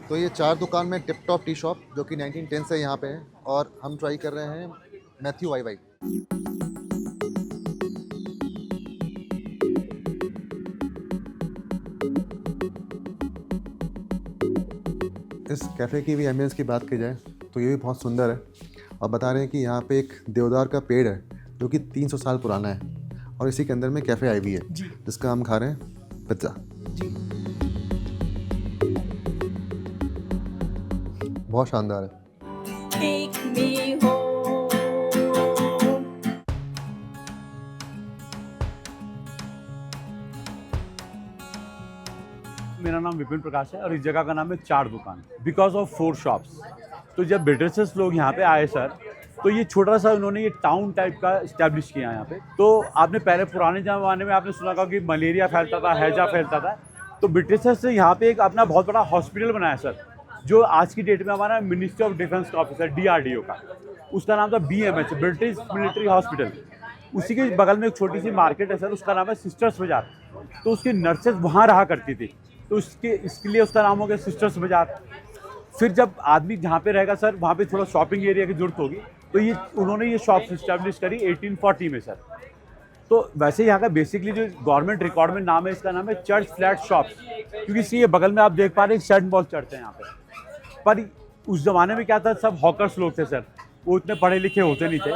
तो ये 4 दुकान में टिप टॉप टी शॉप जो कि 1910 से यहाँ पे है और हम ट्राई कर रहे हैं मैथ्यू वाई वाई। इस कैफ़े की भी एम्बियंस की बात की जाए तो ये भी बहुत सुंदर है और बता रहे हैं कि यहाँ पे एक देवदार का पेड़ है जो कि 300 साल पुराना है और इसी के अंदर में कैफ़े आई हुई है जिसका हम खा रहे हैं पिज्ज़ा। बहुत शानदार है। Take me home. मेरा नाम विपिन प्रकाश है और इस जगह का नाम है चार दुकान, बिकॉज ऑफ 4 शॉप्स। तो जब ब्रिटिशर्स लोग यहाँ पे आए सर, तो ये छोटा सा उन्होंने ये टाउन टाइप का इस्टेब्लिश किया यहाँ पे। तो आपने पहले पुराने ज़माने में आपने सुना होगा कि मलेरिया फैलता था, हैजा फैलता था, तो ब्रिटिशर्स ने यहाँ पे एक अपना बहुत बड़ा हॉस्पिटल बनाया सर, जो आज की डेट में हमारा मिनिस्ट्री ऑफ डिफेंस का ऑफिस है, DRDO का। उसका नाम था BMH, ब्रिटिश मिलिट्री हॉस्पिटल। उसी के बगल में एक छोटी सी मार्केट है सर, उसका नाम है सिस्टर्स बाजार। तो उसकी नर्सेज वहाँ रहा करती थी, तो इसके लिए उसका नाम हो गया सिस्टर्स बाजार। फिर जब आदमी जहाँ पे रहेगा सर, वहाँ पे थोड़ा शॉपिंग एरिया की जरूरत होगी, तो ये उन्होंने ये शॉप्स इस्टेब्लिश करी 1840 में सर। तो वैसे यहाँ का बेसिकली जो गवर्नमेंट रिकॉर्ड में नाम है, इसका नाम है चर्च फ्लैट शॉप्स, क्योंकि इसलिए बगल में आप देख पा रहे हैं सेंट पॉल चर्च है यहाँ पे। पर उस ज़माने में क्या था, सब हॉकर्स लोग थे सर, वो इतने पढ़े लिखे होते नहीं थे,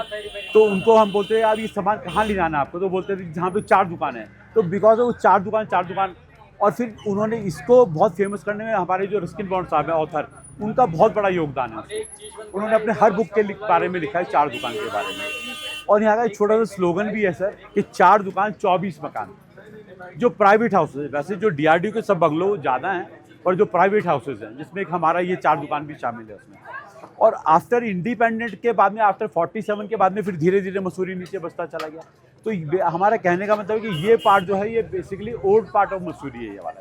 तो उनको हम बोलते यार ये सामान कहाँ ले जाना है आपको, तो बोलते थे जहाँ पे 4 दुकान है। तो बिकॉज ऑफ 4 दुकान, और फिर उन्होंने इसको बहुत फेमस करने में हमारे जो रस्किन बॉन्ड साहब हैं ऑथर, उनका बहुत बड़ा योगदान है। उन्होंने अपने हर बुक के बारे में लिखा है 4 दुकान के बारे में। और यहाँ का एक छोटा सा स्लोगन भी है सर कि 4 दुकान 24 मकान। जो प्राइवेट हाउसेज है, वैसे जो DRDO के सब बंगलो ज़्यादा हैं, पर जो प्राइवेट हाउसेज हैं, जिसमें एक हमारा ये 4 दुकान भी शामिल है उसमें। और आफ्टर इंडिपेंडेंट के बाद में, आफ्टर 47 के बाद में फिर धीरे धीरे मसूरी नीचे बसता चला गया। तो हमारा कहने का मतलब है कि ये पार्ट जो है, ये basically old part of Mussoorie है ये वाला।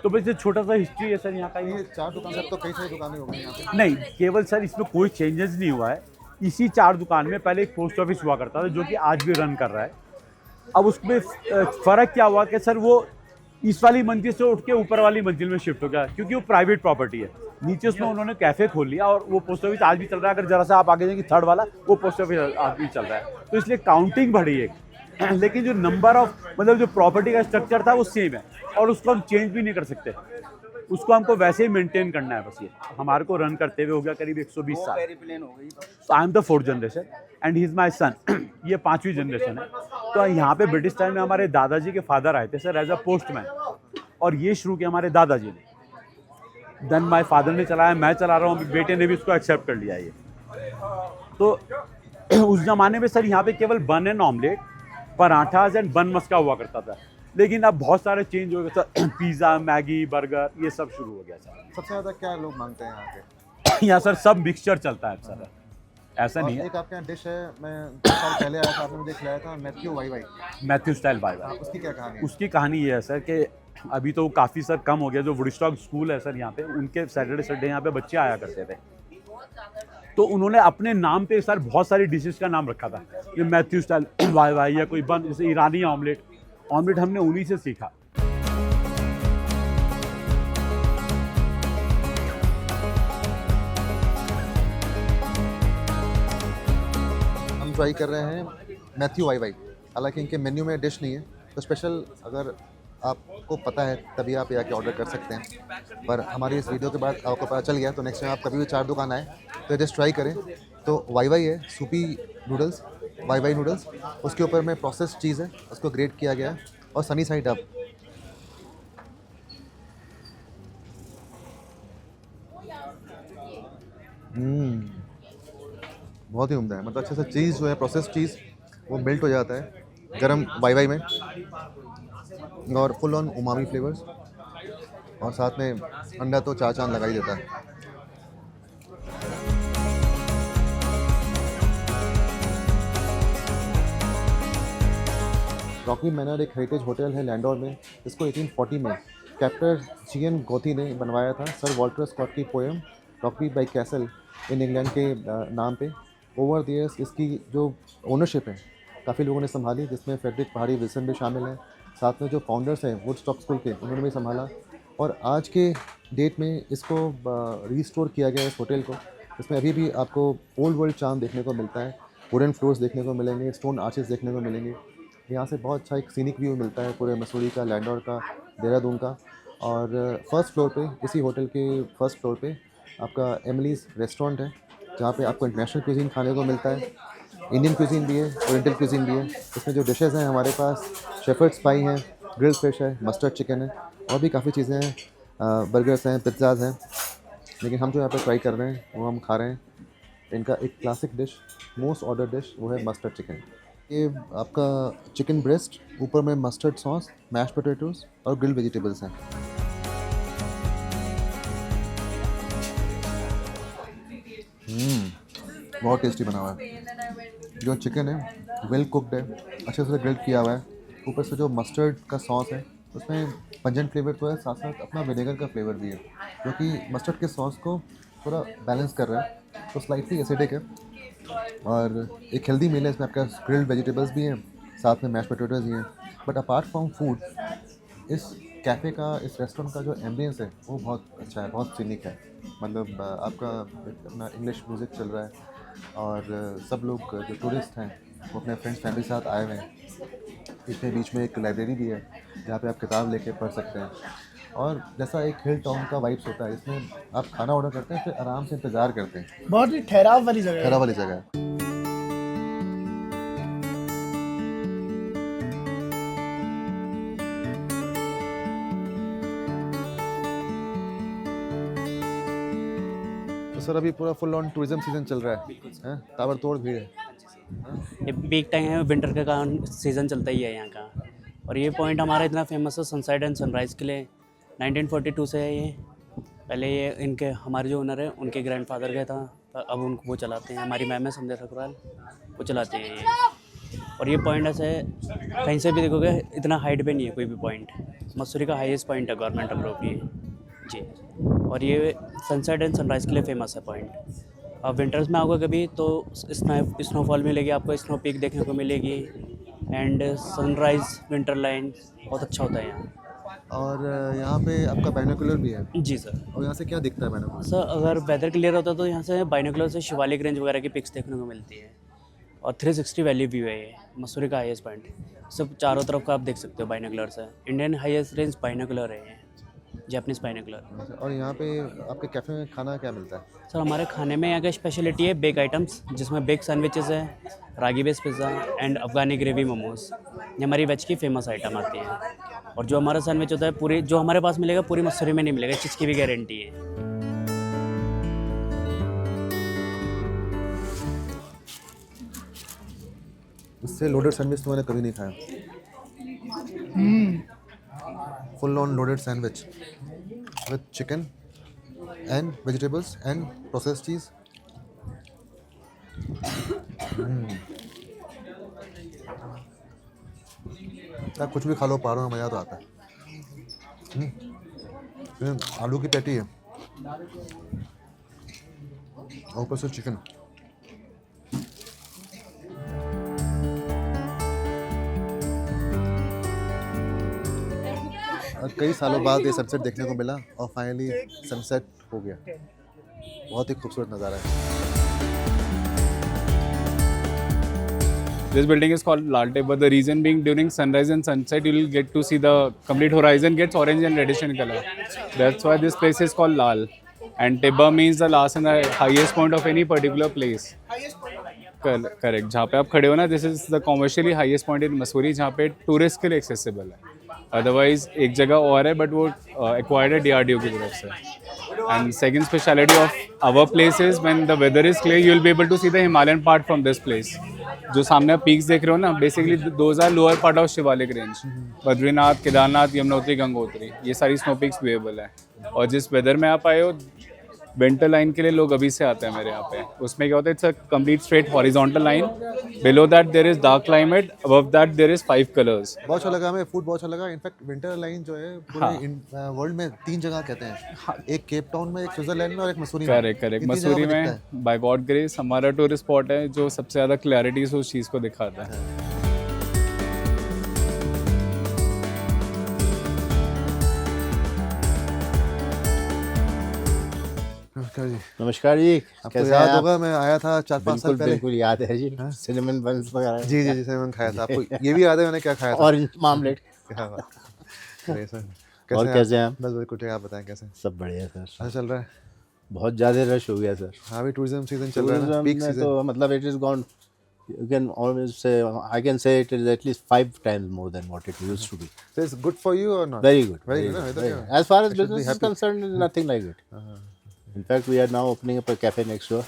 तो बस ये छोटा सा हिस्ट्री है सर यहाँ का। ये 4 दुकान से अब तो कई सारी दुकानें हो गई यहाँ पे। नहीं, केवल सर इसमें कोई चेंजेस नहीं हुआ है। इसी 4 दुकान में पहले एक पोस्ट ऑफिस हुआ करता था, जो कि आज भी रन कर रहा है। अब उसमें फ़र्क क्या हुआ कि सर वो इस वाली मंजिल से उठ के ऊपर वाली मंजिल में शिफ्ट हो गया, क्योंकि वो प्राइवेट प्रॉपर्टी है। नीचे उसमें उन्होंने कैफ़े खोल लिया और वो पोस्ट ऑफिस आज भी चल रहा है। अगर जरा सा आप आगे जाएंगे, 3rd वाला वो पोस्ट ऑफिस आज भी चल रहा है। तो इसलिए काउंटिंग बढ़ी है, लेकिन जो नंबर ऑफ मतलब जो प्रॉपर्टी का स्ट्रक्चर था वो सेम है, और उसको हम चेंज भी नहीं कर सकते। उसको हमको वैसे ही मेंटेन करना है बस। ये हमारे को रन करते हुए हो गया करीब 120 साल। तो I am the 4th generation and he is my son. ये 5वीं जनरेशन है। तो यहाँ पे ब्रिटिश टाइम में हमारे दादाजी के फादर आए थे सर एज अ पोस्टमैन, और ये शुरू किया हमारे दादाजी ने। देन माय फादर ने चलाया, मैं चला रहा हूँ, बेटे ने भी इसको एक्सेप्ट कर लिया ये। तो उस ज़माने में सर यहाँ पे केवल बन एंड ऑमलेट, पराठाज एंड बन मस्का हुआ करता था, लेकिन अब बहुत सारे चेंज हो गए सर। पिज़्ज़ा, मैगी, बर्गर, ये सब शुरू हो गया सर। सबसे ज़्यादा क्या लोग मांगते हैं यहाँ पे? यहाँ सर सब मिक्सचर चलता है सर, ऐसा नहीं है। एक आपके यहाँ डिश है, मैं 2 साल पहले आया था, आपने मुझे खिलाया था Matthew why why. Matthew style bye. उसकी क्या कहानी है? उसकी कहानी ये है सर कि अभी तो काफ़ी सर कम हो गया। जो वुडस्टॉक स्कूल है सर यहाँ पे, उनके सैटरडे संडे यहाँ पे बच्चे आया करते थे, तो उन्होंने अपने नाम पे सर बहुत सारी डिशेस का नाम रखा था, ये मैथ्यू स्टाइल वाई वाई या कोई बन, जैसे ईरानी ऑमलेट हमने उन्हीं से सीखा। हम ट्राई कर रहे हैं मैथ्यू वाई वाई। हालांकि इनके मेन्यू में डिश नहीं है, तो स्पेशल अगर आपको पता है तभी आप आके ऑर्डर कर सकते हैं। पर हमारी इस वीडियो के बाद आपको पता चल गया, तो नेक्स्ट टाइम आप कभी भी 4 दुकान आए तो डिश ट्राई करें। तो वाई वाई है सूपी नूडल्स, वाई वाई नूडल्स, उसके ऊपर में प्रोसेस्ड चीज़ है, उसको ग्रेट किया गया है, और सनी साइड अप। बहुत ही उम्दा है, मतलब अच्छे से चीज़ जो है, प्रोसेस्ड चीज़, वो मेल्ट हो जाता है गरम वाई वाई में, और फुल ऑन उमामी फ्लेवर्स, और साथ में अंडा तो 4 चांद लगा ही देता है। रॉकी मैनर एक हेरिटेज होटल है लैंडोर में, इसको 1840 में कैप्टन GN गोथी ने बनवाया था सर वॉल्टर स्कॉट की poem Rocky by castle in England के नाम पे। ओवर द ईयर्स इसकी जो ओनरशिप है काफ़ी लोगों ने संभाली, जिसमें फेडरिक पहाड़ी विल्सन भी शामिल हैं। साथ में जो फाउंडर्स हैं वुडस्टॉक स्कूल के, उन्होंने भी संभाला। और आज के डेट में इसको रीस्टोर किया गया है इस होटल को। इसमें अभी भी आपको ओल्ड वर्ल्ड चार्म देखने को मिलता है, वुडन फ्लोर्स देखने को मिलेंगे, स्टोन आर्चेस देखने को मिलेंगे। यहाँ से बहुत अच्छा एक सीनिक व्यू मिलता है पूरे मसूरी का, लैंडौर का, देहरादून का। और फर्स्ट फ्लोर पे, इसी होटल के फर्स्ट फ्लोर पे आपका एमिलीज़ रेस्टोरेंट है, जहाँ पे आपको इंटरनेशनल क्यूज़ीन खाने को मिलता है, इंडियन क्यूज़ीन भी है, ओरिएंटल क्यूज़ीन भी है। इसमें जो डिशेज़ हैं हमारे पास शेफर्ड्स पाई हैं, ग्रिल्ड फिश है, मस्टर्ड चिकन है, और भी काफ़ी चीज़ें हैं, बर्गर्स हैं, पिज़्ज़ाज़ हैं। लेकिन हम जो यहाँ पे ट्राई कर रहे हैं वो हम खा रहे हैं इनका एक classic dish, most order dish, वो है मस्टर्ड चिकन। ये आपका चिकन ब्रेस्ट, ऊपर में मस्टर्ड सॉस, मैश पोटैटोज़ और ग्रिल्ड वेजिटेबल्स हैं। बहुत टेस्टी बना हुआ है। जो चिकन है वेल कुकड है, अच्छे से ग्रिल्ड किया हुआ है। ऊपर से जो मस्टर्ड का सॉस है उसमें पंजेंट फ्लेवर तो है, साथ साथ अपना विनेगर का फ्लेवर भी है, जो कि मस्टर्ड के सॉस को थोड़ा बैलेंस कर रहा है। तो स्लाइटली एसिडिक है और एक हेल्दी मील है। इसमें आपका ग्रिल्ड वेजिटेबल्स भी हैं, साथ में मैश पोटैटोज़ भी हैं। बट अपार्ट फ्रॉम फूड, इस कैफ़े का, इस रेस्टोरेंट का जो एम्बियंस है वो बहुत अच्छा है, बहुत सीनिक है। मतलब आपका अपना इंग्लिश म्यूज़िक चल रहा है और सब लोग जो टूरिस्ट हैं वो अपने फ्रेंड्स फैमिली के साथ आए हुए हैं। इसमें बीच में एक लाइब्रेरी भी है जहाँ पे आप किताब लेके पढ़ सकते हैं। और जैसा एक हिल टाउन का वाइब्स होता है, इसमें आप खाना ऑर्डर करते हैं फिर आराम से इंतज़ार करते हैं। बहुत ही ठहराव वाली जगह है। ठहराव वाली जगह है। तो सर अभी पूरा फुल ऑन टूरिज्म सीजन चल रहा है, ताबड़तोड़ भीड़ है। ये पीक टाइम है, विंटर का कारण सीज़न चलता ही है यहाँ का। और ये पॉइंट हमारा इतना फेमस है सनसाइड एंड सनराइज़ के लिए, 1942 से है ये। पहले ये इनके हमारे जो ओनर है उनके ग्रैंडफादर का था, अब उनको वो चलाते हैं। हमारी मैम है संध्या ठकुराल, वो चलाते हैं ये। और ये पॉइंट ऐसे कहीं से भी देखोगे इतना हाइट पे नहीं है कोई भी पॉइंट। मसूरी का हाईएस्ट पॉइंट है गवर्नमेंट अप्रूव ये जी। और ये सनसेट एंड सनराइज़ के लिए फेमस है पॉइंट। अब विंटर्स में आओगे कभी तो स्नोफॉल मिलेगी आपको, स्नो पीक देखने को मिलेगी एंड सनराइज़ विंटर लाइन बहुत अच्छा होता है यहाँ। और यहाँ पे आपका बाइनोकुलर भी है। जी सर। और यहाँ से क्या दिखता है बाइनोकुलर? सर अगर वेदर क्लियर होता है तो यहाँ से बाइनोकुलर से शिवालिक रेंज वगैरह की पिक्स देखने को मिलती है। और 360 वैली व्यू है ये मसूरी का हाईएस्ट पॉइंट। सब चारों तरफ का आप देख सकते हो बाइनोकुलर से। इंडियन हाईएस्ट रेंज बाइनोकुलर है ये, जापानीज़ बाइनोकुलर। और यहाँ पे आपके कैफ़े में खाना क्या मिलता है? सर हमारे खाने में यहाँ का स्पेशलिटी है बेक आइटम्स, जिसमें बेक सैंडविचेस है, ragi base pizza and Afghani gravy momos. ये हमारी वेज की फेमस आइटम आती है। और जो हमारा सैंडविच होता है पूरी जो हमारे पास मिलेगा पूरी मसूरी में नहीं मिलेगा, इस चीज़ की भी गारंटी है। इससे लोडेड सैंडविच तो मैंने कभी नहीं खाया। Full on loaded sandwich with chicken and vegetables and processed cheese. क्या कुछ भी खा लो पहाड़ों में, मज़ा तो आता है। आलू की पैटी है और ऊपर से चिकन। कई सालों बाद ये सनसेट देखने को मिला और फाइनली सनसेट हो गया। बहुत ही खूबसूरत नज़ारा है। This building is called Lal Teba. The reason being, during sunrise and sunset, you will get to see the complete horizon gets orange and reddish in color. That's why this place is called Lal. And Teba means the last and the highest point of any particular place. Correct. जहाँ पे आप खड़े हो ना, this is the commercially highest point in Mussoorie, जहाँ पे tourist के लिए accessible है. Otherwise एक जगह और है, but वो acquired है DRDO की तरफ से. And second speciality of our place is when the weather is clear, you will be able to see the Himalayan part from this place. जो सामने आप पीक्स देख रहे हो ना, basically those are lower part of Shivalik range. Badrinath, Kedarnath, Yamunotri, Gangotri, ये सारी snow peaks viewable है। और जिस वेदर में आप आए हो, विंटर लाइन के लिए लोग अभी से आते हैं मेरे यहाँ पे। उसमें क्या होता है, it's a complete straight horizontal line. Below that there is dark climate, above that there is 5 colours. बहुत अच्छा लगा हमें, फूड बहुत अच्छा लगा। इनफैक्ट विंटर लाइन जो है पूरे वर्ल्ड में 3 जगह कहते हैं, एक केप टाउन में, एक स्विट्जरलैंड में और एक मसूरी में। करेक्ट। मसूरी में बाय गॉड ग्रेस हमारा टूरिस्ट स्पॉट है जो सबसे ज़्यादा क्लैरिटी से उस चीज़ को दिखाता है। नमस्कार जी। नमस्कार जी, आपको कैसे याद हैं आप? होगा मैं आया था 4-5 साल बिल्कुल पहले। बिल्कुल याद है जी, सिनेमन बंस वगैरह। जी जी जी सर, मैंने खाया था। आपको ये भी याद है मैंने क्या खाया था? Orange marmalade. क्या बात है सर। और कैसे कैसे हैं हैं आप? आप? बस बिल्कुल ठीक, आप बताएं कैसे हैं? सब बढ़िया सर। अच्छा चल रहा है? बहुत ज़्यादा रश हो गया सर। हाँ भी टूरिज्म सीजन चल रहा है ना, टूरिज्म पीक में सीजन। तो मतलब it is gone, you can always say, I can say it is at least 5 times more than what it used to be. So it's good for you or not? Very good. Very Very good. good. ना, Very इधर good. क्या? As far as I should be business is happy. concerned, nothing like it. In fact, we are now opening up a cafe next door.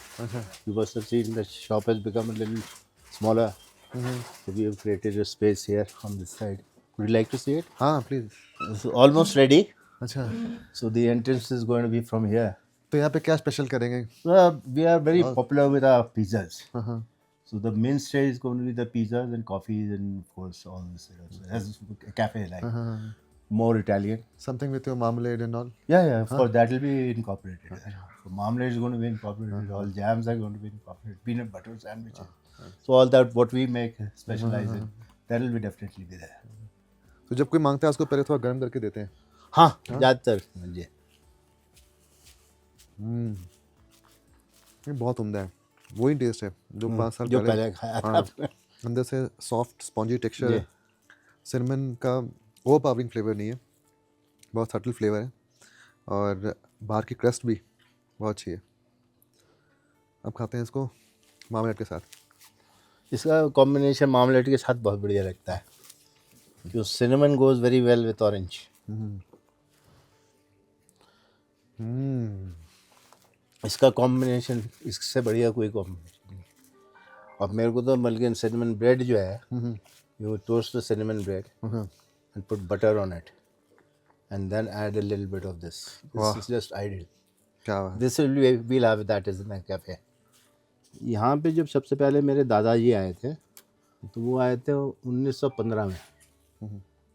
You must have seen the shop has become a little smaller. So we have created a space here on this side. Would you like to see it? हाँ please. It's almost ready. अच्छा, So the entrance is going to be from here. तो यहाँ पे क्या special करेंगे? We are very popular with our pizzas. हाँ So the mainstay is going to be the pizzas and coffees and of course all this. As a cafe like more Italian. Something with your marmalade and all. Yeah, of course that will be incorporated. So marmalade is going to be incorporated. All jams are going to be incorporated. Peanut butter sandwiches. So all that what we make specialize in, that will be definitely be there. तो जब कोई मांगता है उसको पहले थोड़ा गर्म करके देते हैं। हाँ ज़्यादातर जी। ये बहुत उम्दा है, वही टेस्ट है जो 5 साल जो पहले। पहले खाया था हाँ, आपने। अंदर से सॉफ्ट स्पॉन्जी टेक्सचर जी। है। सिनेमन का ओवर पावरिंग फ्लेवर नहीं है, बहुत सटल फ्लेवर है और बाहर की क्रस्ट भी बहुत अच्छी है। अब खाते हैं इसको मार्मलेट के साथ। इसका कॉम्बिनेशन मार्मलेट के साथ बहुत बढ़िया लगता है, क्योंकि cinnamon goes very well with orange. इसका कॉम्बिनेशन इससे बढ़िया कोई कॉम्बिनेशन नहीं। और मेरे को तो बल्कि सिनेमन ब्रेड जो है, you toast the cinnamon bread and put butter on it and then add a little bit of this is just ideal. क्या बात है। This will will have that is in cafe. यहाँ पे जब सबसे पहले मेरे दादाजी आए थे तो वो आए थे 1915 में।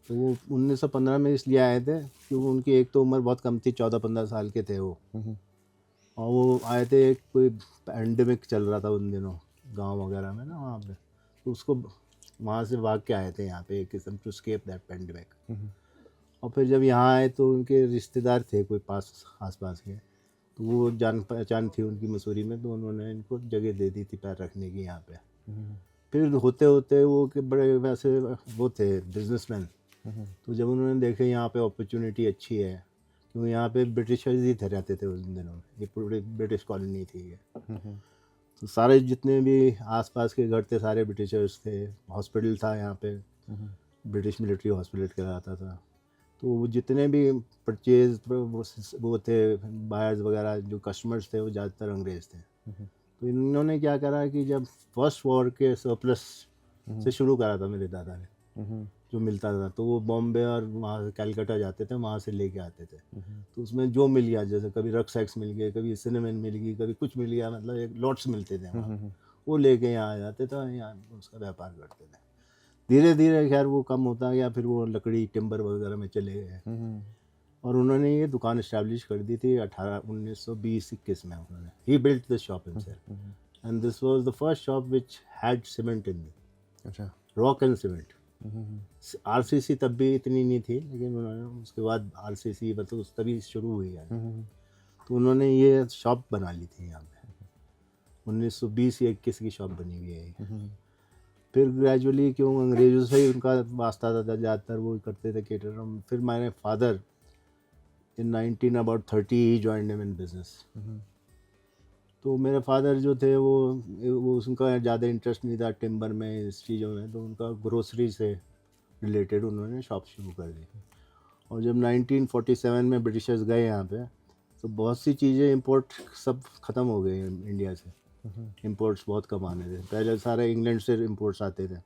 तो वो 1915 में इसलिए आए थे क्योंकि उनकी एक तो उम्र बहुत कम थी, 14-15 साल के थे वो। और वो आए थे, एक कोई पैंडमिक चल रहा था उन दिनों गांव वगैरह में ना वहाँ पे, तो उसको वहाँ से भाग के आए थे यहाँ पे एक किस्म टू स्केप दैट पैंडमिक। और फिर जब यहाँ आए तो उनके रिश्तेदार थे कोई आस पास के, तो वो जान पहचान थी उनकी मसूरी में, तो उन्होंने इनको जगह दे दी थी पैर रखने की यहाँ पे। फिर होते होते वो के बड़े वैसे वो थे बिजनेसमैन, तो जब उन्होंने देखे यहाँ पे अपॉर्चुनिटी अच्छी है, क्योंकि यहाँ पे ब्रिटिशर्स ही थे रहते थे उस दिनों में, ये पूरी ब्रिटिश कॉलोनी थी ये। तो सारे जितने भी आसपास के घर थे सारे ब्रिटिशर्स थे। हॉस्पिटल था यहाँ पे, ब्रिटिश मिलिट्री हॉस्पिटल कहलाता था। तो वो जितने भी परचेज वो थे बायर्स वगैरह, जो कस्टमर्स थे वो ज़्यादातर अंग्रेज़ थे। तो इन्होंने क्या करा कि जब फर्स्ट वॉर के सरप्लस से शुरू करा था मेरे दादा ने, जो मिलता था, तो वो बॉम्बे और वहाँ से कैलकाटा जाते थे, वहाँ से लेके आते थे। तो उसमें जो मिल गया, जैसे कभी रक्सैक्स मिल गए, कभी सिनेमन मिल गई, कभी कुछ मिल गया, मतलब एक लॉट्स मिलते थे वहाँ, वो लेके यहाँ आ जाते थे, यहाँ उसका व्यापार करते थे। धीरे धीरे खैर वो कम होता गया, फिर वो लकड़ी टिम्बर वगैरह में चले गए और उन्होंने ये दुकान इस्टेब्लिश कर दी थी 1920-21 में। उन्होंने he built this shop himself and this was the first shop which had cement in it. अच्छा, रॉक एंड सीमेंट। आरसीसी तब भी इतनी नहीं थी, लेकिन उन्होंने उसके बाद आरसीसी मतलब तभी शुरू हुई है। तो उन्होंने ये शॉप बना ली थी यहाँ पे 1920 या 21 की शॉप बनी हुई है। फिर ग्रेजुअली क्यों अंग्रेज़ों से ही उनका वास्ता था ज़्यादातर, वो करते थे केटर। फिर मेरे father in 1930 he joined him in business. तो मेरे फादर जो थे वो उनका ज़्यादा इंटरेस्ट नहीं था टिम्बर में, इस चीज़ों में, तो उनका ग्रोसरी से रिलेटेड उन्होंने शॉप शुरू कर दी। और जब 1947 में ब्रिटिशर्स गए यहाँ पे, तो बहुत सी चीज़ें इंपोर्ट सब ख़त्म हो गई इंडिया से। इंपोर्ट्स बहुत कम आने थे, पहले सारे इंग्लैंड से इंपोर्ट्स आते थे।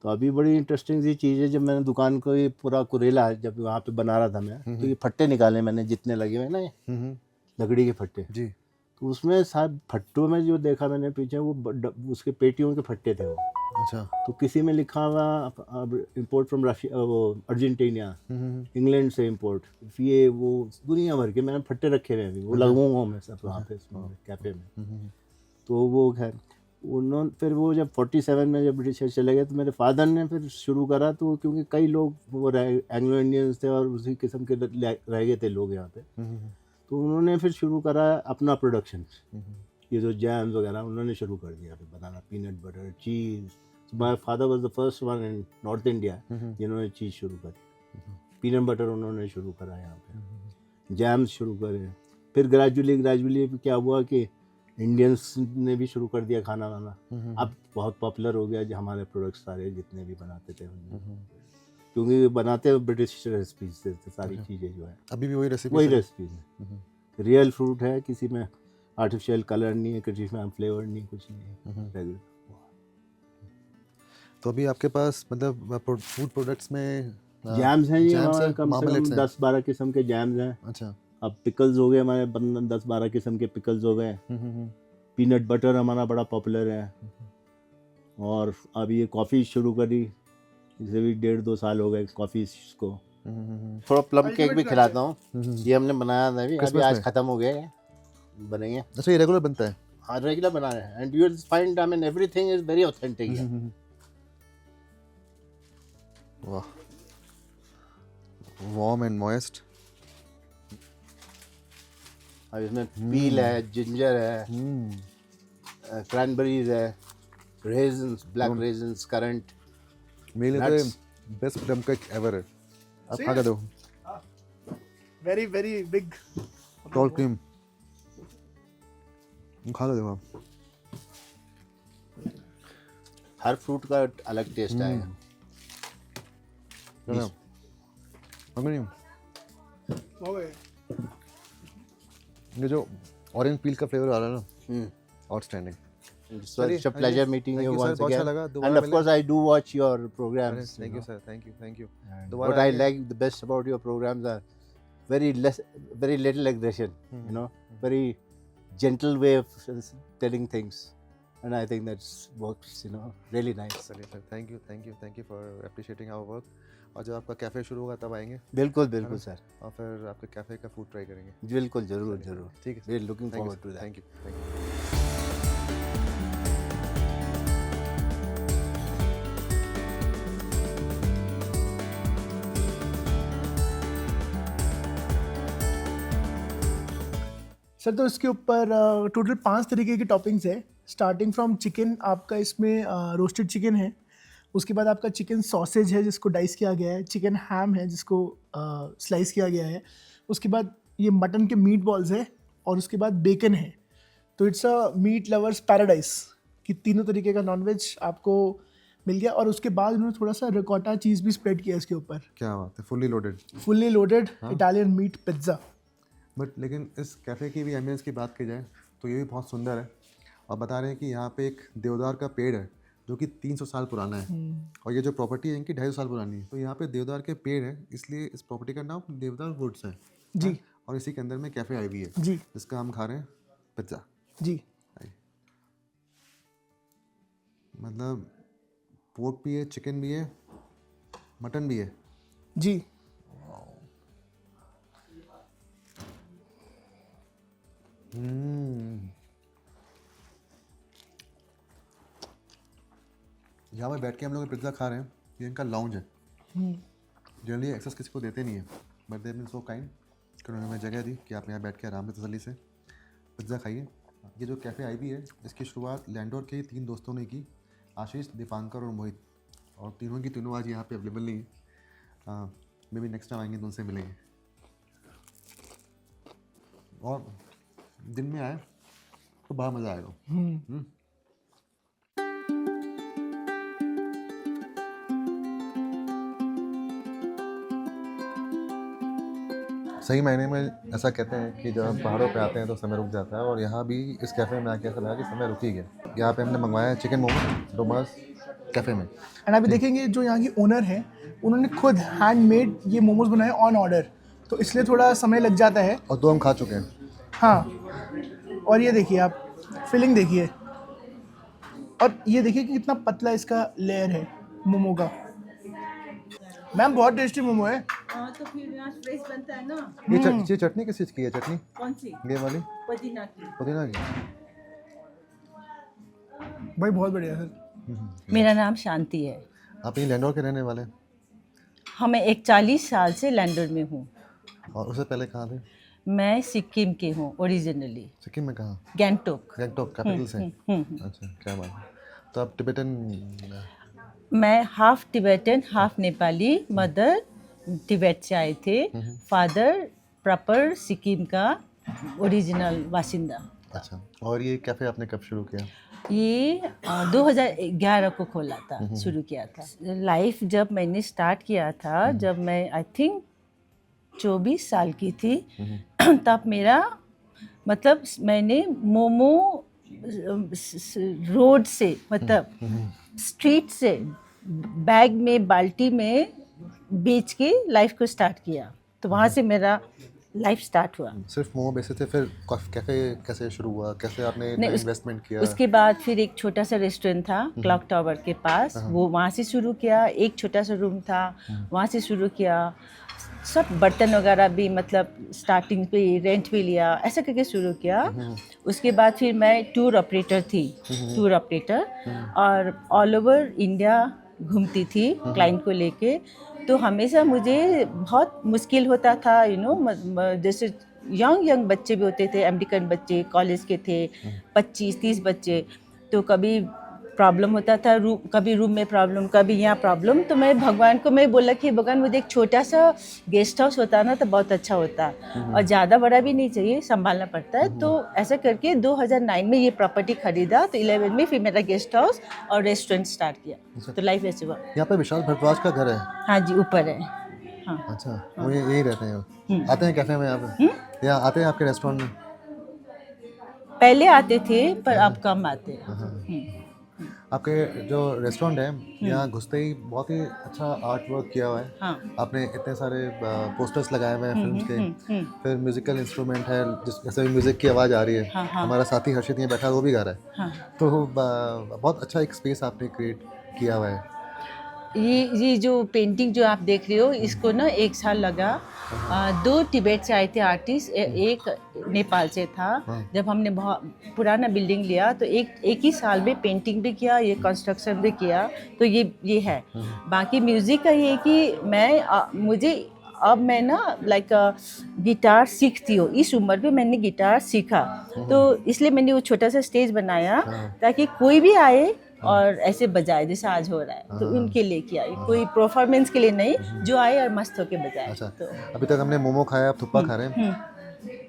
तो अभी बड़ी इंटरेस्टिंग सी चीज़ है, जब मैंने दुकान को ये पूरा कुरेला जब वहाँ पे बना रहा था मैं, तो ये फट्टे निकाले मैंने जितने लगे हुए ना, ये लकड़ी के फट्टे जी। तो उसमें साहब फट्टों में जो देखा मैंने पीछे, वो उसके पेटियों के फट्टे थे वो। अच्छा। तो किसी में लिखा हुआ इंपोर्ट फ्रॉम रशिया, वो अर्जेंटीना, इंग्लैंड से इंपोर्ट, ये वो दुनिया भर के मैंने फट्टे रखे हुए हैं, वो लगवाऊंगा मैं सब वहाँ पे कैफे में। तो वो खैर उन्होंने फिर वो जब 47 में जब ब्रिटिशर्स चले गए, तो मेरे फादर ने फिर शुरू करा। तो क्योंकि कई लोग वो एंग्लो इंडियंस थे और उसी किस्म के रह गए थे लोग यहाँ पे, तो उन्होंने फिर शुरू करा अपना प्रोडक्शन। ये जो जैम्स वगैरह उन्होंने शुरू कर दिया फिर banana, peanut butter, cheese. My father was the first one in North India जिन्होंने चीज़ शुरू करी। पीनट बटर उन्होंने शुरू करा यहाँ पे, जैम्स शुरू करे। फिर ग्रेजुअली क्या हुआ कि इंडियंस ने भी शुरू कर दिया खाना वाना। अब बहुत पॉपुलर हो गया जो हमारे प्रोडक्ट्स सारे जितने भी बनाते थे, क्योंकि बनाते ब्रिटिश रेसिपीज से सारी चीज़ें जो है अभी भी वही रेसिपी वही रेसिपीज है। रियल फ्रूट है, किसी में आर्टिफिशियल कलर नहीं है, किसी में फ्लेवर नहीं, कुछ नहीं है, रेगुलर। तो अभी आपके पास मतलब फूड प्रोडक्ट्स में जैम्स हैं, ये जैम्स हमारे हैं, कम से मार्मलेट्स कम हैं। 10-12 किस्म के जैम्स हैं। अच्छा। अब पिकल्स हो गए हमारे 10-12 किस्म के पिकल्स हो गए। पीनट बटर हमारा बड़ा पॉपुलर है। और अभी ये कॉफ़ी शुरू करी, इसे भी 1.5-2 साल हो गए कॉफ़ी को। थोड़ा प्लम केक भी खिलाता हूँ, ये हमने बनाया था अभी आज ख़त्म हो गया है, बनेंगे। अच्छा, ये रेगुलर बनता है? हाँ, रेगुलर बना रहे हैं। And you will find I mean everything is very authentic. वाह, वार्म एंड मॉइस्ट। अब इसमें पील है, जिंजर है, क्रैनबेरीज है, रेजिन्स, ब्लैक रेजिन्स, करंट। मेरे लिए तो बेस्ट प्लम केक एवर है। आप खा के दो। Very very big. Tall cream खा के देखो आप। हर फ्रूट का अलग टेस्ट आएगा। हो गए। ये जो ऑरेंज पील का फ्लेवर आ रहा है ना, outstanding. It's such a pleasure meeting you once बहुत अच्छा again. लगा। And of course I do watch your programs. Thank you sir, thank you. And दोबारा what I आके- like the best about your programs are very little aggression, you know, very gentle way of telling things, and I think that's works, you know, really nice. चलिए sir, thank you for appreciating our work. और जब आपका cafe शुरू होगा तब आएंगे बिल्कुल sir, और फिर आपके कैफ़े का फूड ट्राई करेंगे। बिल्कुल जरूर। ठीक है sir, We're looking forward to that. Thank you. Sir तो इसके ऊपर टोटल 5 तरीके की टॉपिंग्स है। स्टार्टिंग फ्रॉम चिकन, आपका इसमें रोस्टेड चिकन है। उसके बाद आपका चिकन सॉसेज है जिसको डाइस किया गया है। चिकन हैम है जिसको स्लाइस किया गया है। उसके बाद ये मटन के मीट बॉल्स है और उसके बाद बेकन है। तो it's a meat lovers paradise कि तीनों तरीके का नॉनवेज आपको मिल गया। और उसके बाद उन्होंने थोड़ा सा रिकॉटा चीज़ भी स्प्रेड किया इसके ऊपर। क्या बात है, fully loaded. Fully loaded Italian meat pizza. But लेकिन इस कैफ़े की भी एम्बियंस की बात की जाए तो ये भी बहुत सुंदर है। और बता रहे हैं कि यहाँ पे एक देवदार का पेड़ है जो कि 300 साल पुराना है। और ये जो प्रॉपर्टी है इनकी 250 साल पुरानी है। तो यहाँ पे देवदार के पेड़ है, इसलिए इस प्रॉपर्टी का नाम देवदार वुड्स है जी। और इसी के अंदर में कैफ़े आई हुई है जी जिसका हम खा रहे हैं पिज्ज़ा। जी। मतलब पोर्क भी है, चिकन भी है, मटन भी है। जी। यहाँ पे बैठ के हम लोग पिज्ज़ा खा रहे हैं। ये इनका लाउंज है। जनरली एक्सेस किसी को देते नहीं है, but they been so kind कि उन्होंने हमें जगह दी कि आप यहाँ बैठ के आराम से तसल्ली से पिज्ज़ा खाइए। ये जो कैफ़े आई भी है इसकी शुरुआत लैंडोर के 3 दोस्तों ने की, आशीष, दीपांकर और मोहित। और तीनों की तीनों आज यहाँ पे अवेलेबल नहीं है। मे बी नेक्स्ट टाइम आएंगे तो उनसे मिलेंगे। और दिन में आए तो बड़ा मज़ा आएगा। सही मायने में ऐसा कहते हैं कि जब हम पहाड़ों पे आते हैं तो समय रुक जाता है, और यहाँ भी इस कैफ़े में आके ऐसा लगा कि समय रुक ही गया। यहाँ पे हमने मंगवाया है चिकन मोमो डोमास कैफ़े में। एंड अभी देखेंगे जो यहाँ की ओनर है उन्होंने खुद हैंडमेड ये मोमोज बनाए ऑन ऑर्डर, तो इसलिए थोड़ा समय लग जाता है। और 2 हम खा चुके हैं। हाँ, और ये देखिए आप फिलिंग देखिए, और ये देखिए कि कितना पतला इसका लेयर है मोमो का। मैम बहुत टेस्टी मोमो है। हाँ तो फिर यहाँ फ्रेश बनता है ना। ये चटनी किस चीज़ की है? चटनी कौन सी? ये वाली पुदीना की। पुदीना की। भाई बहुत बढ़िया सर। मेरा नाम शांति है। आप ये लैंडोर के रहने वाले हैं? हाँ, मैं 41 साल से लैंडोर में हूँ। और उससे पहले कहाँ थे? मैं सिक्किम की हूँ ओरिजिनली, सिक्किम में कहाँ? गैंगटोक। गैंगटॉक कैपिटल से? अच्छा, क्या बात है। तो आप टिबेटन? मैं half Tibetan half Nepali, mother Tibet से आए थे, फादर प्रॉपर सिक्किम का ओरिजिनल बासिंदा। अच्छा, और ये कैफ़े आपने कब शुरू किया? ये 2011 को खोला था, शुरू किया था। लाइफ जब मैंने स्टार्ट किया था, जब मैं आई थिंक 24 साल की थी, तब मेरा मतलब मैंने मोमो रोड से, मतलब स्ट्रीट से बैग में बाल्टी में बेच के लाइफ को स्टार्ट किया। तो वहाँ से मेरा लाइफ स्टार्ट हुआ। सिर्फ मोमो बेचे थे, फिर कैफ़े कैसे शुरू हुआ? कैसे आपने इतना इन्वेस्टमेंट किया? उसके बाद फिर एक छोटा सा रेस्टोरेंट था क्लॉक टावर के पास, वो वहाँ से शुरू किया। एक छोटा सा रूम था, वहाँ से शुरू किया। सब बर्तन वगैरह भी मतलब स्टार्टिंग पे रेंट पे लिया, ऐसा करके शुरू किया। उसके बाद फिर मैं टूर ऑपरेटर थी, टूर ऑपरेटर, और ऑल ओवर इंडिया घूमती थी क्लाइंट को लेके। तो हमेशा मुझे बहुत मुश्किल होता था, जैसे यंग बच्चे भी होते थे, अमेरिकन बच्चे कॉलेज के थे, 25-30 बच्चे। तो कभी प्रॉब्लम होता था, कभी रूम में प्रॉब्लम, कभी यहाँ प्रॉब्लम। तो मैं भगवान को मैं बोला कि भगवान मुझे एक छोटा सा गेस्ट हाउस होता ना तो बहुत अच्छा होता, और ज़्यादा बड़ा भी नहीं चाहिए, संभालना पड़ता है। तो ऐसा करके 2009 में ये प्रॉपर्टी खरीदा, तो 11 में फिर मेरा गेस्ट हाउस और रेस्टोरेंट स्टार्ट किया। तो लाइफ ऐसे हुआ। यहाँ पे विशाल भारद्वाज का घर है? हाँ जी, ऊपर है। हाँ। अच्छा, वो यही रहते हैं? आते हैं कैफ़े में यहाँ पे? यहाँ आते हैं आपके रेस्टोरेंट में? पहले आते थे पर अब कम आते हैं। आपके जो रेस्टोरेंट है, यहाँ घुसते ही बहुत ही अच्छा आर्ट वर्क किया हुआ है। हाँ। आपने इतने सारे पोस्टर्स लगाए हुए हैं फिल्म्स के। फिर म्यूजिकल इंस्ट्रूमेंट है, जैसे भी म्यूजिक की आवाज़ आ रही है। हमारा साथी हर्षित यहाँ बैठा है, वो भी गा रहा है। हाँ। तो बहुत अच्छा एक स्पेस आपने क्रिएट किया हुआ है। ये जो पेंटिंग जो आप देख रहे हो, इसको ना 1 साल लगा। 2 तिब्बत से आए थे आर्टिस्ट, एक नेपाल से था। जब हमने बहुत पुराना बिल्डिंग लिया तो एक ही साल में पेंटिंग भी किया, ये कंस्ट्रक्शन भी किया। तो ये है। बाकी म्यूज़िक का ये है कि मुझे अब मैं ना गिटार सीखती हूँ। इस उम्र पे मैंने गिटार सीखा, तो इसलिए मैंने वो छोटा सा स्टेज बनाया ताकि कोई भी आए और ऐसे बजाए जैसे आज हो रहा है। तो उनके लिए किया, कोई परफॉर्मेंस के लिए नहीं, जो आए और मस्त होके बजाए। अच्छा, तो अभी तक हमने मोमो खाया, आप थुप्पा खा रहे हैं,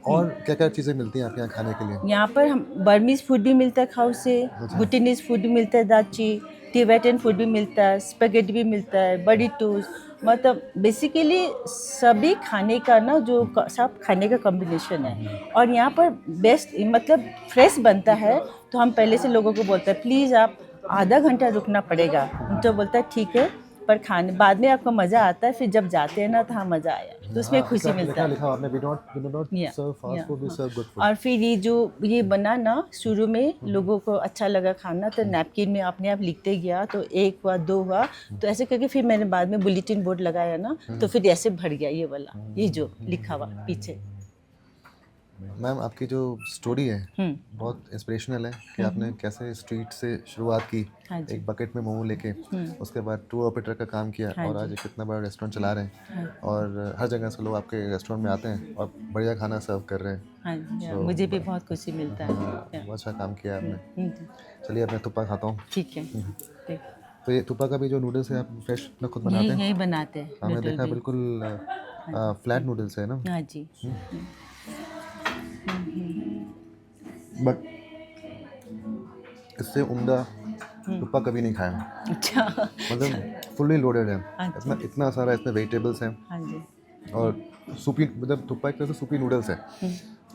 और क्या क्या चीज़ें मिलती हैं आपके यहाँ खाने के लिए? यहाँ पर हम बर्मीज फूड भी मिलता है खाओ से, भूटानीज फूड भी मिलता है, दाची, टिबेटन फूड भी मिलता है, स्पेगेटी भी मिलता है, बड़ी टूस, मतलब बेसिकली सभी खाने का ना जो सब खाने का कॉम्बिनेशन है। और यहाँ पर बेस्ट मतलब फ्रेश बनता है। तो हम पहले से लोगों को बोलते हैं प्लीज़ आप आधा घंटा रुकना पड़ेगा। तो बोलता है ठीक है, पर खाने बाद में आपको मज़ा आता है, फिर जब जाते हैं ना तो हाँ मज़ा आया, तो उसमें खुशी मिलता है। लिखा आपने, we don't serve fast food, we serve good food। और फिर ये बना ना, शुरू में लोगों को अच्छा लगा खाना, तो नैपकिन में अपने आप लिखते गया, तो 1 हुआ 2 हुआ, तो ऐसे करके फिर मैंने बाद में बुलेटिन बोर्ड लगाया ना, तो फिर ऐसे भर गया ये वाला, ये जो लिखा हुआ पीछे। मैम, आपकी जो स्टोरी है बहुत इंस्पिरेशनल है कि आपने कैसे स्ट्रीट से शुरुआत की, एक बकेट में मोमो लेके, उसके बाद टूर ऑपरेटर का काम किया, और आज एक इतना बड़ा रेस्टोरेंट चला रहे हैं, और हर जगह से लोग आपके रेस्टोरेंट में आते हैं और बढ़िया खाना सर्व कर रहे हैं। हाँ, मुझे भी बहुत खुशी मिलता है। बहुत अच्छा काम किया आपने। चलिए, अब मैं थुप्पा खाता हूँ। ठीक है। तो ये थुप्पा का भी जो नूडल्स है आप फ्रेश अपना खुद बनाते हैं? यही बनाते हैं। हमने देखा बिल्कुल फ्लैट नूडल्स है ना? हाँ जी। बट इससे उम्दा थुप्पा कभी नहीं खाया। अच्छा। मतलब फुल्ली लोडेड है, इतना सारा इसमें वेजिटेबल्स हैं। हाँ जी। और सूपी, मतलब थुप्पा एक तरह से सूपी नूडल्स है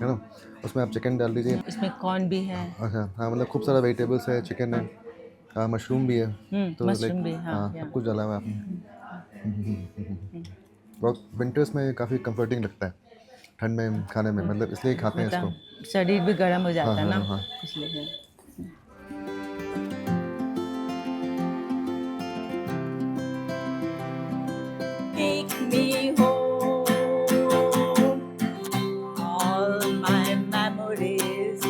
ना? उसमें आप चिकन डाल दीजिए। इसमें कॉर्न भी है। अच्छा, हाँ, मतलब खूब सारा वेजिटेबल्स है, चिकन है, मशरूम भी है, तो मशरूम भी, हाँ, सब कुछ डाला हुआ है आपने। बहुत विंटर्स में काफ़ी कंफर्टिंग लगता है, ठंड में खाने में, मतलब इसलिए खाते हैं इसको। शरीर भी गर्म हो जाता है ना, हाँ। इसलिए। Take me home, all my memories,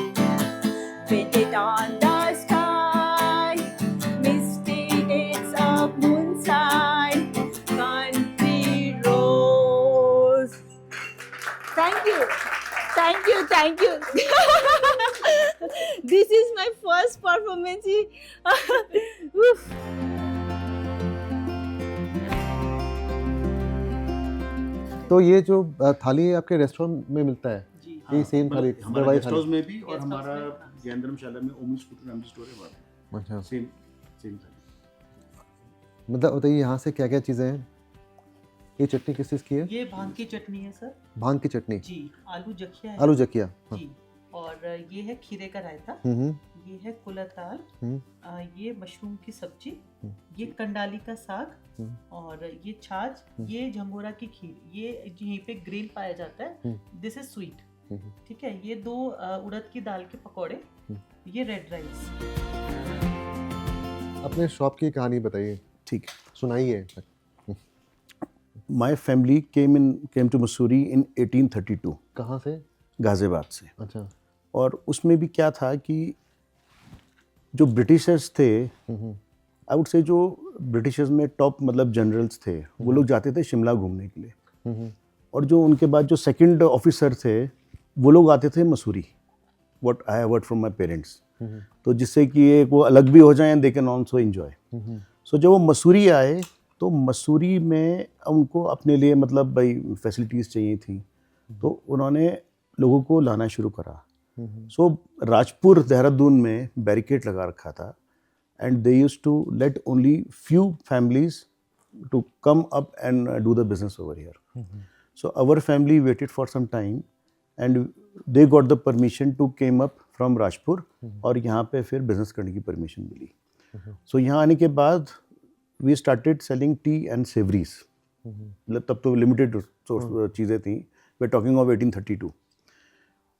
painted on the sky, misty days of moonshine, country roads. Thank you. Thank you. This is my first performance. Oof. तो ये जो थाली है आपके रेस्टोरेंट में मिलता है, ये सेम थाली हमारे दवाई गेस्ट हाउस थाली? में भी और हमारा ज्ञानधर्मशाला में ओमिस फूड फैमिली स्टोर है, वहाँ अच्छा, सेम सेम थाली। मतलब बताइए यहाँ से क्या क्या चीज़ें हैं? ये चटनी किस चीज़ की है? ये भांग की चटनी है सर भांग की चटनी, जी। आलू जखिया है आलू जकिया, हाँ। जी। और ये है खीरे का रायता, हम्म, ये है कुलत दाल, हम्म। ये मशरूम की सब्जी, हम्म। ये कंडाली का साग, हम्म। और ये छाछ, ये झंगोरा की खीर, ये यहीं पे ग्रिल पाया जाता है, दिस इज स्वीट। ठीक है, ये 2 उड़द की दाल के पकौड़े, ये रेड राइस। अपने शॉप की कहानी बताइए, ठीक। सुनाइए। My family came to Mussoorie in 1832 कहाँ से? गाजियाबाद से। अच्छा, और उसमें भी क्या था कि जो ब्रिटिशर्स थे, आई वुड से जो ब्रिटिशर्स में टॉप मतलब जनरल्स थे, वो लोग जाते थे शिमला घूमने के लिए, और जो उनके बाद जो सेकंड ऑफिसर थे वो लोग आते थे Mussoorie, what I have heard from my parents, तो जिससे कि एक वो अलग भी हो जाए and they can also enjoy. So जब वो मसूरी आए तो मसूरी में उनको अपने लिए मतलब भाई फैसिलिटीज़ चाहिए थी, तो उन्होंने लोगों को लाना शुरू करा। सो राजपुर देहरादून में बैरिकेड लगा रखा था, and they used to let only few families to come up and do the business over here. So our family waited for some time and they got the permission to came up from Rajpur, और यहाँ पे फिर business करने की permission मिली। सो यहाँ आने के बाद we started selling tea and savouries, मतलब तब तो लिमिटेड चीज़ें थी, वी टॉकिंग ऑफ 1832।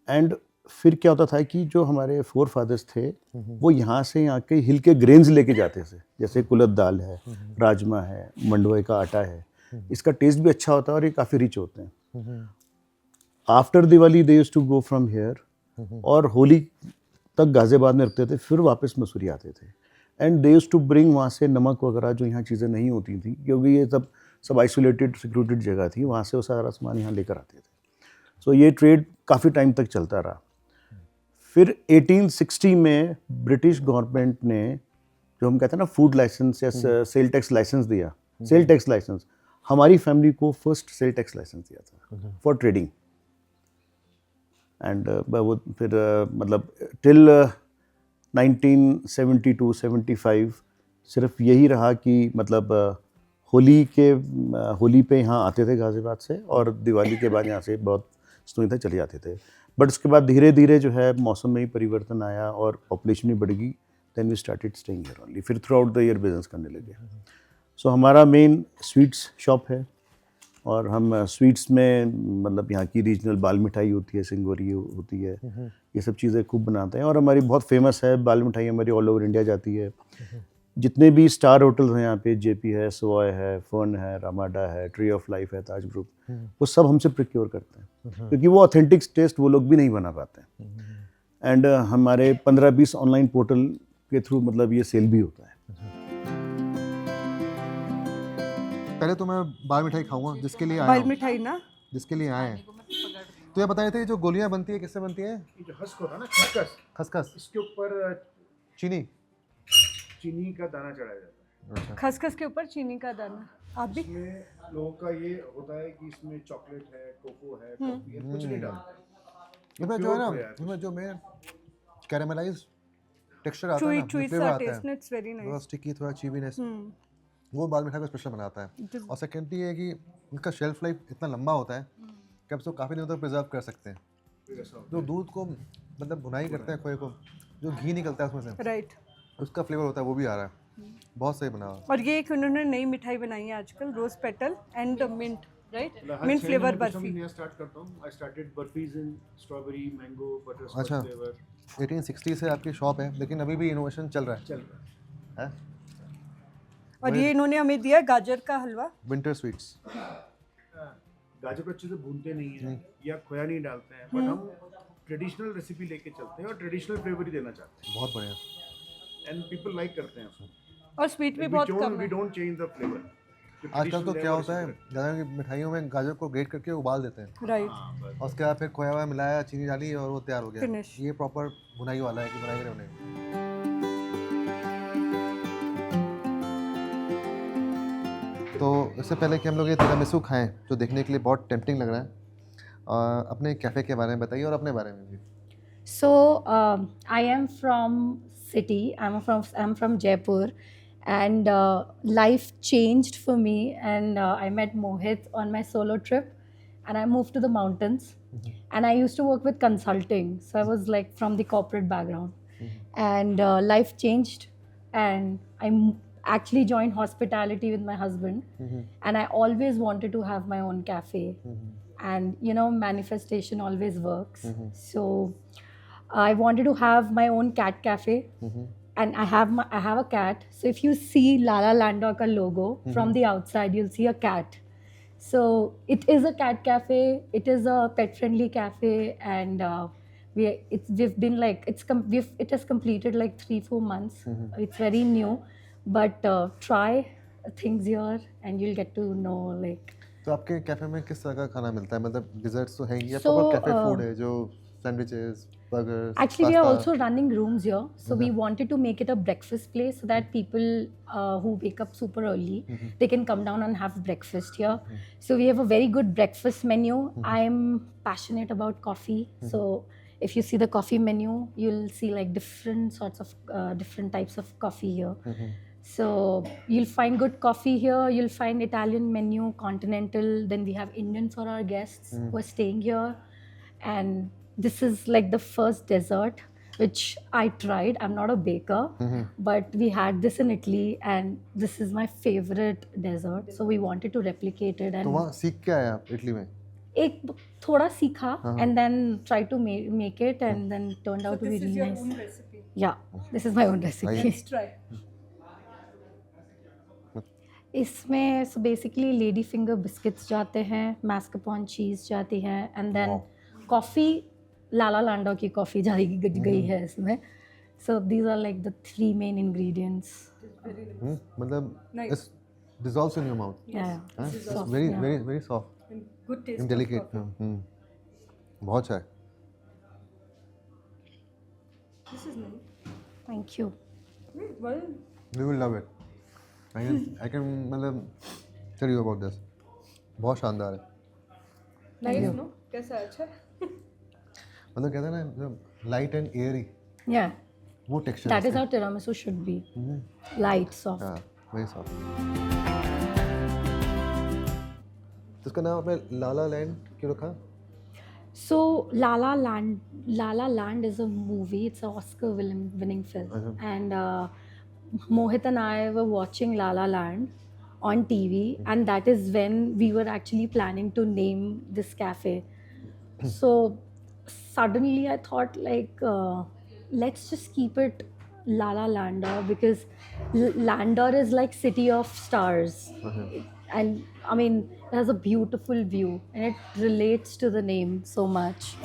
एंड फिर क्या होता था कि जो हमारे फोर फादर्स थे वो यहाँ से यहाँ के हिल के ग्रेन्स लेके जाते थे, जैसे कुलत दाल है, राजमा है, मंडवे का आटा है, इसका टेस्ट भी अच्छा होता है और ये काफ़ी रिच होते हैं। After Diwali they used to go from here, और होली तक गाजियाबाद में रुकते थे, फिर वापस मसूरी आते थे, and they used to bring वहाँ से नमक वगैरह, जो यहाँ चीज़ें नहीं होती थी क्योंकि ये सब आइसोलेटेड सिक्योरिटेड जगह थी, वहाँ से वो सारा सामान यहाँ लेकर आते थे। सो ये ट्रेड काफ़ी टाइम तक चलता रहा। फिर 1860 में ब्रिटिश गवर्नमेंट ने जो हम कहते हैं ना फूड लाइसेंस या सेल टैक्स लाइसेंस दिया, सेल टैक्स लाइसेंस, हमारी फैमिली को फर्स्ट सेल टैक्स लाइसेंस दिया था फॉर ट्रेडिंग। एंड वो फिर मतलब टिल 1972-75 सिर्फ यही रहा कि मतलब होली पे यहाँ आते थे गाजियाबाद से, और दिवाली के बाद यहाँ से बहुत स्नोई तक चले जाते थे। बट उसके बाद धीरे धीरे जो है मौसम में ही परिवर्तन आया और पॉपुलेशन भी बढ़ गई, then we started staying here only, फिर throughout the year business करने लगे। सो हमारा मेन स्वीट्स शॉप है, और हम स्वीट्स में मतलब यहाँ की रीजनल बाल मिठाई होती है, सिंगोरी होती है, ये सब चीज़ें खूब बनाते हैं, और हमारी बहुत फेमस है बाल मिठाई, हमारी ऑल ओवर इंडिया जाती है। जितने भी स्टार होटल्स हैं यहाँ पे, जेपी है, सोय है, फर्न है, रामाडा है, ट्री ऑफ लाइफ है, ताज ग्रुप, वो सब हमसे प्रोक्योर करते हैं क्योंकि वो ऑथेंटिक टेस्ट वो लोग भी नहीं बना पाते हैं। एंड हमारे 15-20 ऑनलाइन पोर्टल के थ्रू मतलब ये सेल भी होता है। पहले तो मैं बाल मिठाई खाऊंगा जिसके लिए आया बाल हूं, मिठाई ना, जिसके लिए आए हैं। तो ये बताए थे जो गोलियां बनती है किससे बनती है? ये जो हस्क होता है ना, खसखस, खसखस, इसके ऊपर चीनी। चीनी का दाना चढ़ाया जाता है। अच्छा, खसखस के ऊपर चीनी का दाना। आप भी इसमें लोगों का ये होता है कि इसमें चॉकलेट है, कोको है, कॉफी है, कुछ नहीं डालते। इसमें जो है ना, इसमें जो में कैरेमलाइज टेक्सचर आता है ना, चुई फ्लेवर सा आता टेस्ट, है, इट्स वेरी थोड़ा नाइस। स्टिकी, थोड़ा चीवीनेस, वो बाल मिठाई को स्पेशल बनाता है। और सेकेंडली ये कि इनका शेल्फ लाइफ इतना लंबा होता है कि आप इसको काफ़ी दिनों तक प्रिजर्व कर सकते हैं। जो दूध को मतलब भुनाई करते हैं खोए को, जो घी निकलता है उसमें से, राइट, उसका फ्लेवर होता है, वो भी आ रहा है, बहुत सही बना हुआ है। और ये एक उन्होंने नई मिठाई बनाई है आजकल, rose petal and mint, right, mint flavour barfi. मैं स्टार्ट करता हूं। I started barfis in strawberry, mango, butterscotch अच्छा। फ्लेवर। 1860 से आपकी शॉप है, लेकिन अभी भी इनोवेशन चल रहा है। और ये इन्होंने हमें दिया गाजर का हलवा, विंटर स्वीट्स। गाजर को अच्छे से भूनते नहीं है या खोया नहीं डालते हैं, बट हम ट्रेडिशनल रेसिपी लेके चलते हैं और ट्रेडिशनल फ्लेवर ही देना चाहते हैं, बहुत बढ़िया। एंड पीपल लाइक करते हैं उसको। और स्वीट भी बहुत कम वी है। Don't change the flavour. आजकल तो क्या होता है ज़्यादा की मिठाइयों में गाजर को ग्रेट करके उबाल देते हैं राइट और उसके बाद फिर खोया हुआ मिलाया, चीनी डाली और वो तैयार हो गया। Finish. ये प्रॉपर भुनाई वाला है कि भुनाई नहीं। तो इससे पहले कि हम लोग ये तिरामिसू खाएं जो देखने के लिए बहुत टेम्पटिंग लग रहा है, अपने कैफ़े के बारे में बताइए और अपने बारे में भी। So I am from city. I'm from Jaipur, and life changed for me. And I met Mohit on my solo trip, and I moved to the mountains. And I used to work with consulting, so I was like from the corporate background. And life changed, and I actually joined hospitality with my husband. And I always wanted to have my own cafe. And you know, manifestation always works. So I wanted to have my own cat cafe, and I have a cat. So if you see Lala Landor ka logo from the outside, you'll see a cat. So it is a cat cafe. It is a pet friendly cafe, and it has completed like 3-4 months. It's very new, but try things here, and you'll get to know like. तो आपके cafe में किस तरह का खाना मिलता है? मतलब डिजर्ट्स तो हैं ही या So, प्रॉपर कैफ़े फूड है जो sandwiches, burgers, Actually, we are also running rooms here. So we wanted to make it a breakfast place so that people who wake up super early, they can come down and have breakfast here. So we have a very good breakfast menu. I'm passionate about coffee. So if you see the coffee menu, you'll see like different sorts of different types of coffee here. So you'll find good coffee here. You'll find Italian menu, continental. Then we have Indian for our guests who are staying here. And this is like the first dessert which I tried. I'm not a baker, but we had this in Italy, and this is my favorite dessert. So we wanted to replicate it. तो And वहाँ सीख के आए आप Italy में? एक थोड़ा सीखा, and then try to make it, and then turned out to be this is really your nice. own recipe. Yeah, this is my own recipe. Let's try. इसमें so basically lady finger biscuits जाते हैं, मैस्कपॉन चीज़ जाती है, and then coffee लाला लांडो की coffee गई है इसमें. So these are like the 3 main ingredients. मतलब Nice. It's dissolves in your mouth. Yeah, हाँ? this is It's soft, very yeah. very very soft And good taste. and of delicate. coffee. बहुत अच्छा है. This is nice. Thank you. Well, You will love it. I can मतलब tell you about this. बहुत शानदार है. nice, no? कैसा है? अच्छा? मतलब कहते हैं ना लाइट एंड एयरी Yeah, वो texture. that is how tiramisu should be. Light, soft. हाँ वही सॉफ्ट. तो इसका नाम आपने लाला लैंड क्यों रखा? So La La Land is a movie. It's an Oscar-winning film, and Mohit and I were watching La La Land on TV, and that is when we were actually planning to name this cafe. So suddenly I thought like, let's just keep it La La Landor, because Landor is like city of stars. And I mean, it has a beautiful view, and it relates to the name so much.